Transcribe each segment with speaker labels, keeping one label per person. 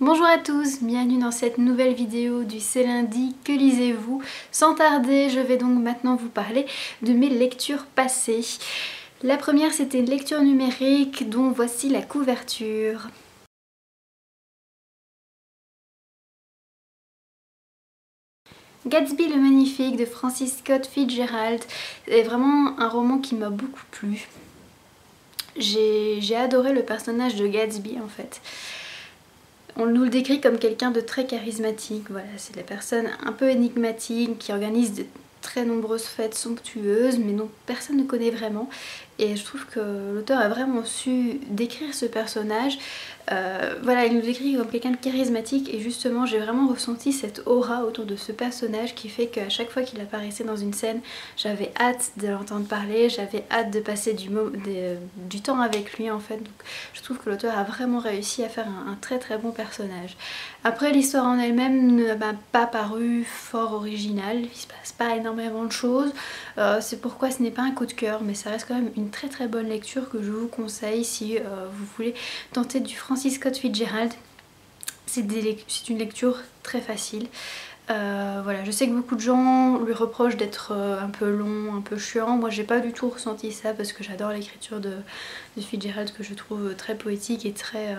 Speaker 1: Bonjour à tous, bienvenue dans cette nouvelle vidéo du C'est lundi, que lisez-vous? Sans tarder, je vais donc maintenant vous parler de mes lectures passées. La première, c'était une lecture numérique dont voici la couverture. Gatsby le Magnifique de Francis Scott Fitzgerald est vraiment un roman qui m'a beaucoup plu. J'ai adoré le personnage de Gatsby en fait. On nous le décrit comme quelqu'un de très charismatique, voilà, c'est la personne un peu énigmatique qui organise de très nombreuses fêtes somptueuses mais dont personne ne connaît vraiment, et je trouve que l'auteur a vraiment su décrire ce personnage. Voilà, il nous décrit comme quelqu'un de charismatique et justement j'ai vraiment ressenti cette aura autour de ce personnage qui fait qu'à chaque fois qu'il apparaissait dans une scène, j'avais hâte de l'entendre parler, j'avais hâte de passer du temps avec lui en fait. Donc je trouve que l'auteur a vraiment réussi à faire un très très bon personnage. Après, l'histoire en elle-même ne m'a pas paru fort originale, il se passe pas énormément de choses, c'est pourquoi ce n'est pas un coup de cœur, mais ça reste quand même une très très bonne lecture que je vous conseille si vous voulez tenter du Francis Scott Fitzgerald. C'est une lecture très facile. Voilà, je sais que beaucoup de gens lui reprochent d'être un peu long, un peu chiant. Moi j'ai pas du tout ressenti ça parce que j'adore l'écriture de Fitzgerald, que je trouve très poétique et très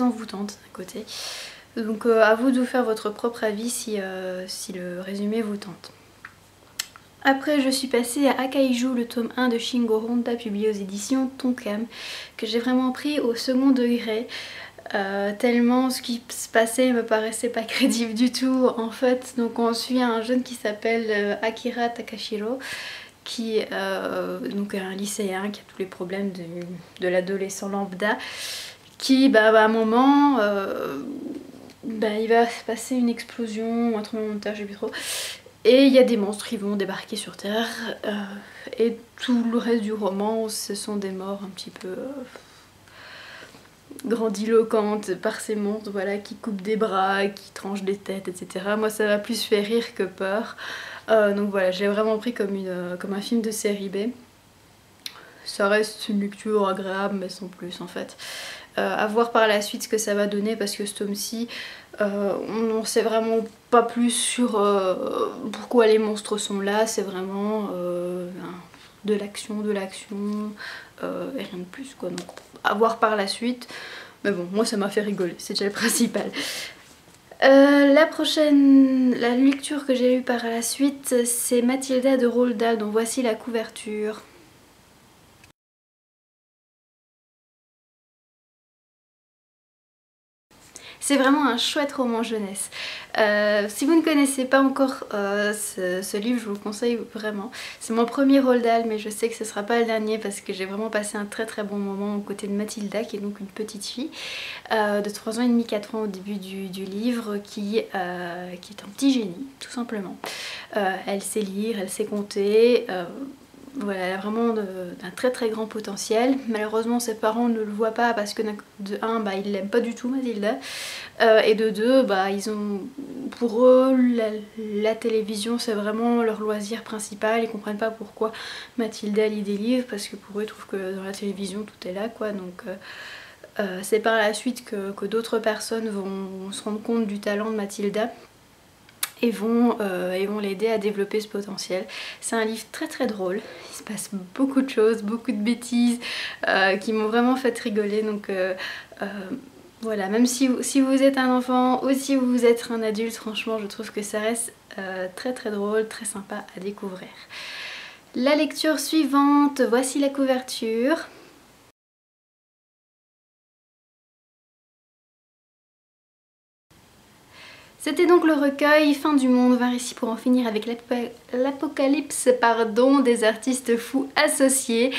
Speaker 1: envoûtante d'un côté. Donc à vous de vous faire votre propre avis si le résumé vous tente. Après, je suis passée à Akaiju, le tome 1 de Shingo Honda, publié aux éditions Tonkam, que j'ai vraiment pris au second degré, tellement ce qui se passait me paraissait pas crédible du tout. En fait, donc on suit un jeune qui s'appelle Akira Takashiro, qui est donc un lycéen qui a tous les problèmes de l'adolescent lambda, qui à un moment il va se passer une explosion, un tremblement de terre, je sais plus trop, et il y a des monstres qui vont débarquer sur Terre, et tout le reste du roman ce sont des morts un petit peu grandiloquentes par ces monstres, voilà, qui coupent des bras, qui tranchent des têtes, etc. Moi ça m'a plus fait rire que peur, donc voilà, j'ai vraiment pris comme un film de série B. Ça reste une lecture agréable mais sans plus en fait. À voir par la suite ce que ça va donner, parce que ce tome-ci on n'en sait vraiment pas plus sur pourquoi les monstres sont là. C'est vraiment de l'action et rien de plus quoi. Donc à voir par la suite, mais bon, moi ça m'a fait rigoler, c'est déjà le principal. La lecture que j'ai lue par la suite, c'est Mathilda de Roald Dahl, dont voici la couverture. C'est vraiment un chouette roman jeunesse. Si vous ne connaissez pas encore ce livre, je vous le conseille vraiment. C'est mon premier Roald Dahl, mais je sais que ce ne sera pas le dernier parce que j'ai vraiment passé un très très bon moment aux côtés de Mathilda, qui est donc une petite fille de 3 ans et demi, 4 ans au début du livre, qui est un petit génie, tout simplement. Elle sait lire, elle sait compter. Voilà, elle a vraiment un très très grand potentiel. Malheureusement ses parents ne le voient pas parce que de 1, ils l'aiment pas du tout Mathilda, et de 2, pour eux la télévision c'est vraiment leur loisir principal. Ils comprennent pas pourquoi Mathilda lit des livres, parce que pour eux ils trouvent que dans la télévision tout est là quoi. Donc c'est par la suite que d'autres personnes vont se rendre compte du talent de Mathilda et vont l'aider à développer ce potentiel. C'est un livre très très drôle, il se passe beaucoup de choses, beaucoup de bêtises qui m'ont vraiment fait rigoler. Donc voilà, même si vous êtes un enfant ou si vous êtes un adulte, franchement je trouve que ça reste très très drôle, très sympa à découvrir. La lecture suivante, voici la couverture. C'était donc le recueil Fin du monde, 20 récits pour en finir avec l'apocalypse des artistes fous associés.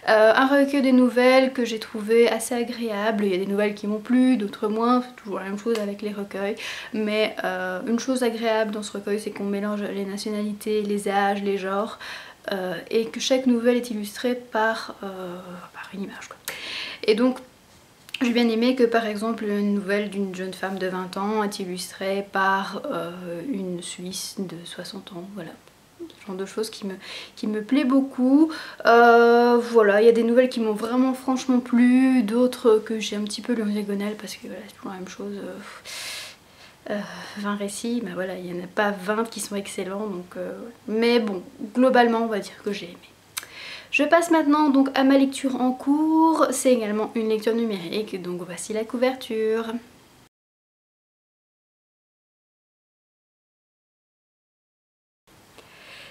Speaker 1: Un recueil de nouvelles que j'ai trouvé assez agréable. Il y a des nouvelles qui m'ont plu, d'autres moins, c'est toujours la même chose avec les recueils. Mais une chose agréable dans ce recueil, c'est qu'on mélange les nationalités, les âges, les genres, et que chaque nouvelle est illustrée par une image quoi. Et donc j'ai bien aimé que par exemple une nouvelle d'une jeune femme de 20 ans est illustrée par une Suisse de 60 ans, voilà. ce genre de choses qui me plaît beaucoup. Voilà, il y a des nouvelles qui m'ont vraiment franchement plu, d'autres que j'ai un petit peu lu en diagonale parce que voilà, c'est toujours la même chose. 20 récits, mais voilà, il n'y en a pas 20 qui sont excellents, donc mais bon, globalement on va dire que j'ai aimé. Je passe maintenant donc à ma lecture en cours, c'est également une lecture numérique, donc voici la couverture.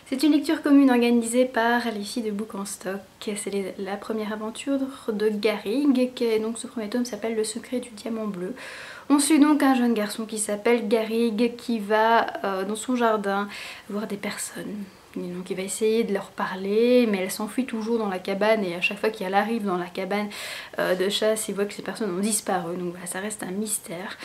Speaker 1: C'est une lecture commune organisée par les filles de Book en Stock. C'est la première aventure de Garrigue, qui est donc ce premier tome s'appelle Le secret du diamant bleu. On suit donc un jeune garçon qui s'appelle Garrigue qui va dans son jardin voir des personnes. Donc il va essayer de leur parler, mais elle s'enfuit toujours dans la cabane et à chaque fois qu'elle arrive dans la cabane de chasse, il voit que ces personnes ont disparu. Donc voilà, ça reste un mystère.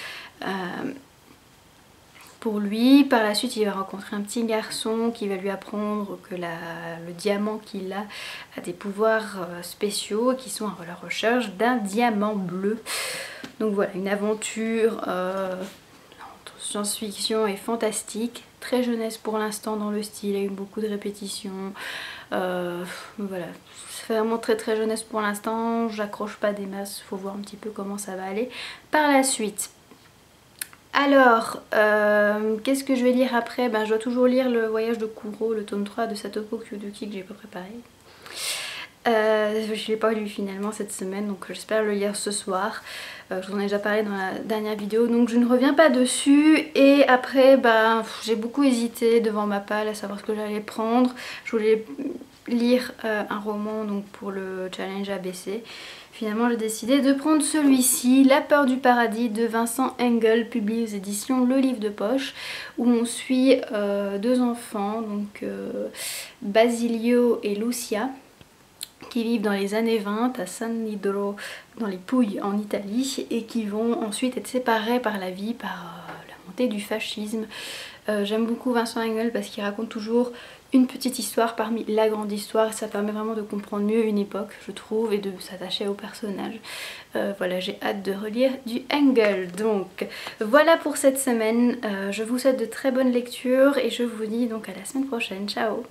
Speaker 1: Pour lui, par la suite il va rencontrer un petit garçon qui va lui apprendre que le diamant qu'il a des pouvoirs spéciaux qui sont à la recherche d'un diamant bleu. Donc voilà, une aventure entre science-fiction et fantastique, très jeunesse pour l'instant dans le style, il y a eu beaucoup de répétitions, voilà, c'est vraiment très très jeunesse pour l'instant, j'accroche pas des masses, faut voir un petit peu comment ça va aller par la suite. Alors, qu'est-ce que je vais lire après? Je dois toujours lire Le voyage de Kuro, le tome 3 de Satoko Kyuduki que j'ai pas préparé. Je ne l'ai pas lu finalement cette semaine, donc j'espère le lire ce soir. Je vous en ai déjà parlé dans la dernière vidéo, donc je ne reviens pas dessus. Et après, j'ai beaucoup hésité devant ma palle à savoir ce que j'allais prendre. Je voulais lire un roman donc pour le challenge ABC. Finalement j'ai décidé de prendre celui-ci, La peur du paradis de Vincent Engel, publié aux éditions Le Livre de Poche, où on suit deux enfants, donc Basilio et Lucia, qui vivent dans les années 20 à San Isidro dans les Pouilles en Italie et qui vont ensuite être séparés par la vie, par la montée du fascisme. J'aime beaucoup Vincent Engel parce qu'il raconte toujours une petite histoire parmi la grande histoire, ça permet vraiment de comprendre mieux une époque je trouve et de s'attacher aux personnages. Voilà, j'ai hâte de relire du Engel. Donc voilà pour cette semaine, je vous souhaite de très bonnes lectures et je vous dis donc à la semaine prochaine, ciao.